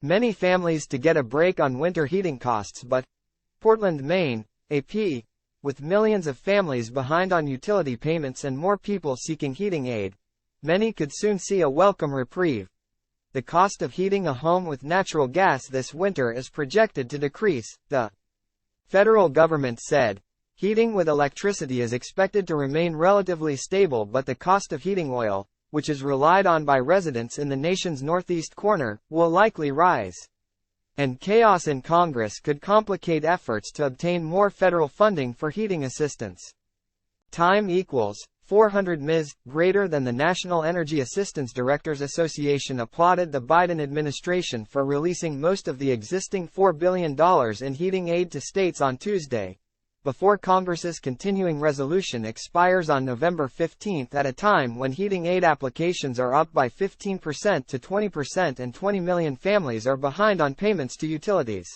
many families to get a break on winter heating costs, but Portland, Maine, AP, with millions of families behind on utility payments and more people seeking heating aid, many could soon see a welcome reprieve. The cost of heating a home with natural gas this winter is projected to decrease, the federal government said. Heating with electricity is expected to remain relatively stable, but the cost of heating oil, which is relied on by residents in the nation's northeast corner, will likely rise. And chaos in Congress could complicate efforts to obtain more federal funding for heating assistance. Time equals 400 Ms. greater than the National Energy Assistance Directors Association applauded the Biden administration for releasing most of the existing $4 billion in heating aid to states on Tuesday, before Congress's continuing resolution expires on November 15 at a time when heating aid applications are up by 15% to 20% and 20 million families are behind on payments to utilities.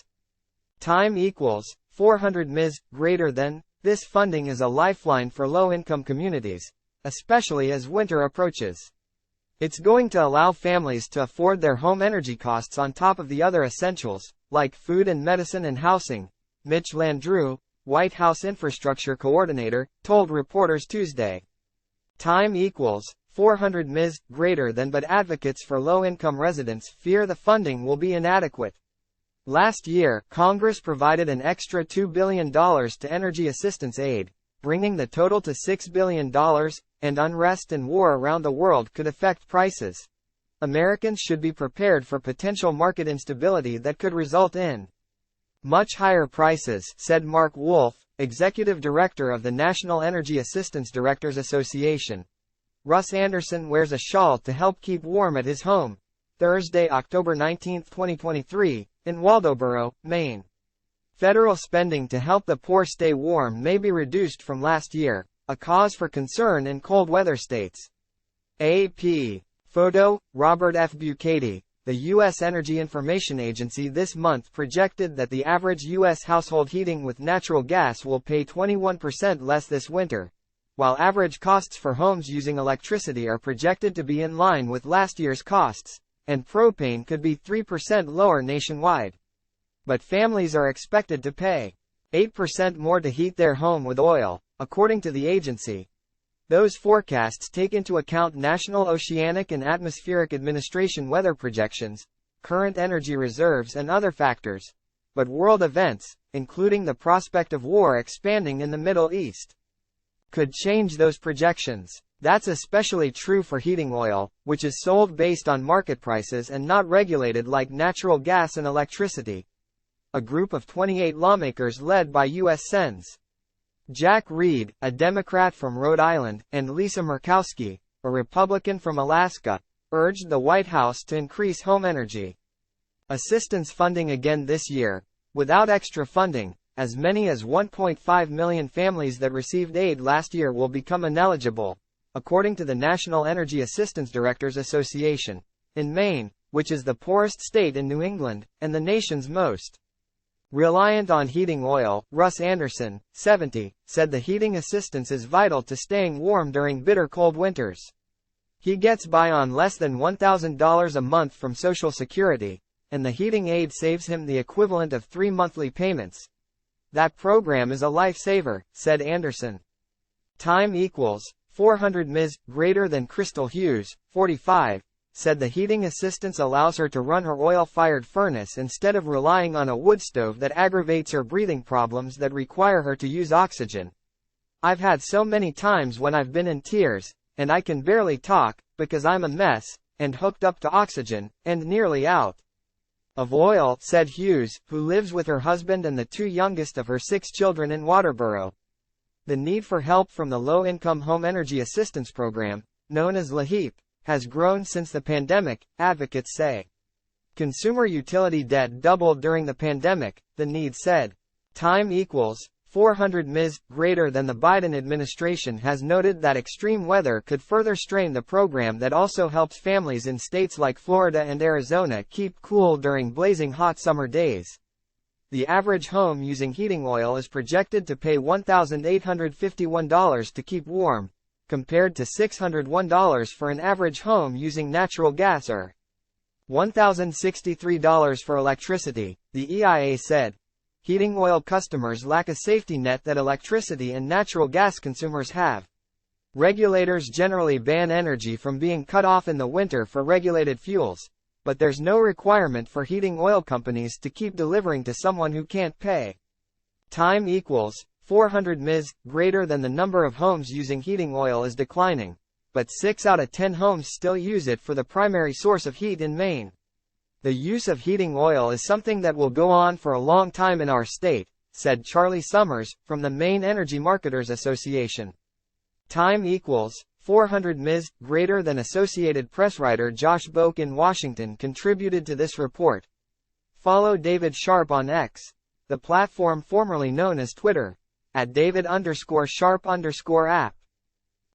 Time equals 400 Ms. greater than. This funding is a lifeline for low-income communities, especially as winter approaches. It's going to allow families to afford their home energy costs on top of the other essentials, like food and medicine and housing, Mitch Landrieu, White House Infrastructure Coordinator, told reporters Tuesday. Time equals 400 Ms. greater than, but advocates for low-income residents fear the funding will be inadequate. Last year, Congress provided an extra $2 billion to energy assistance aid, bringing the total to $6 billion, and unrest and war around the world could affect prices. Americans should be prepared for potential market instability that could result in much higher prices, said Mark Wolf, executive director of the National Energy Assistance Directors Association. Russ Anderson wears a shawl to help keep warm at his home. Thursday, October 19, 2023, in Waldoboro, Maine. Federal spending to help the poor stay warm may be reduced from last year, a cause for concern in cold weather states. AP. Photo, Robert F. Bucati. The U.S. Energy Information Agency this month projected that the average U.S. household heating with natural gas will pay 21% less this winter, while average costs for homes using electricity are projected to be in line with last year's costs, and propane could be 3% lower nationwide. But families are expected to pay 8% more to heat their home with oil, according to the agency. Those forecasts take into account National Oceanic and Atmospheric Administration weather projections, current energy reserves and other factors. But world events, including the prospect of war expanding in the Middle East, could change those projections. That's especially true for heating oil, which is sold based on market prices and not regulated like natural gas and electricity. A group of 28 lawmakers led by U.S. Sens. Jack Reed, a Democrat from Rhode Island, and Lisa Murkowski, a Republican from Alaska, urged the White House to increase home energy assistance funding again this year. Without extra funding, as many as 1.5 million families that received aid last year will become ineligible, according to the National Energy Assistance Directors Association. In Maine, which is the poorest state in New England, and the nation's most reliant on heating oil, Russ Anderson, 70, said the heating assistance is vital to staying warm during bitter cold winters. He gets by on less than $1,000 a month from Social Security, and the heating aid saves him the equivalent of 3 monthly payments. That program is a lifesaver, said Anderson. Time equals 400 Ms. greater than Crystal Hughes, 45, said the heating assistance allows her to run her oil-fired furnace instead of relying on a wood stove that aggravates her breathing problems that require her to use oxygen. I've had so many times when I've been in tears, and I can barely talk, because I'm a mess, and hooked up to oxygen, and nearly out of oil, said Hughes, who lives with her husband and the 2 youngest of her 6 children in Waterboro. The need for help from the Low-Income Home Energy Assistance Program, known as LHEAP, has grown since the pandemic, advocates say. Consumer utility debt doubled during the pandemic, the need said. Time equals 400 Ms. greater than. The Biden administration has noted that extreme weather could further strain the program that also helps families in states like Florida and Arizona keep cool during blazing hot summer days. The average home using heating oil is projected to pay $1,851 to keep warm, compared to $601 for an average home using natural gas or $1,063 for electricity, the EIA said. Heating oil customers lack a safety net that electricity and natural gas consumers have. Regulators generally ban energy from being cut off in the winter for regulated fuels, but there's no requirement for heating oil companies to keep delivering to someone who can't pay. Time equals 400 ms, greater than the number of homes using heating oil is declining, but 6 out of 10 homes still use it for the primary source of heat in Maine. The use of heating oil is something that will go on for a long time in our state, said Charlie Summers, from the Maine Energy Marketers Association. Time equals 400 ms, greater than Associated Press writer Josh Boak in Washington contributed to this report. Follow David Sharp on X, the platform formerly known as Twitter, @David_Sharp_app.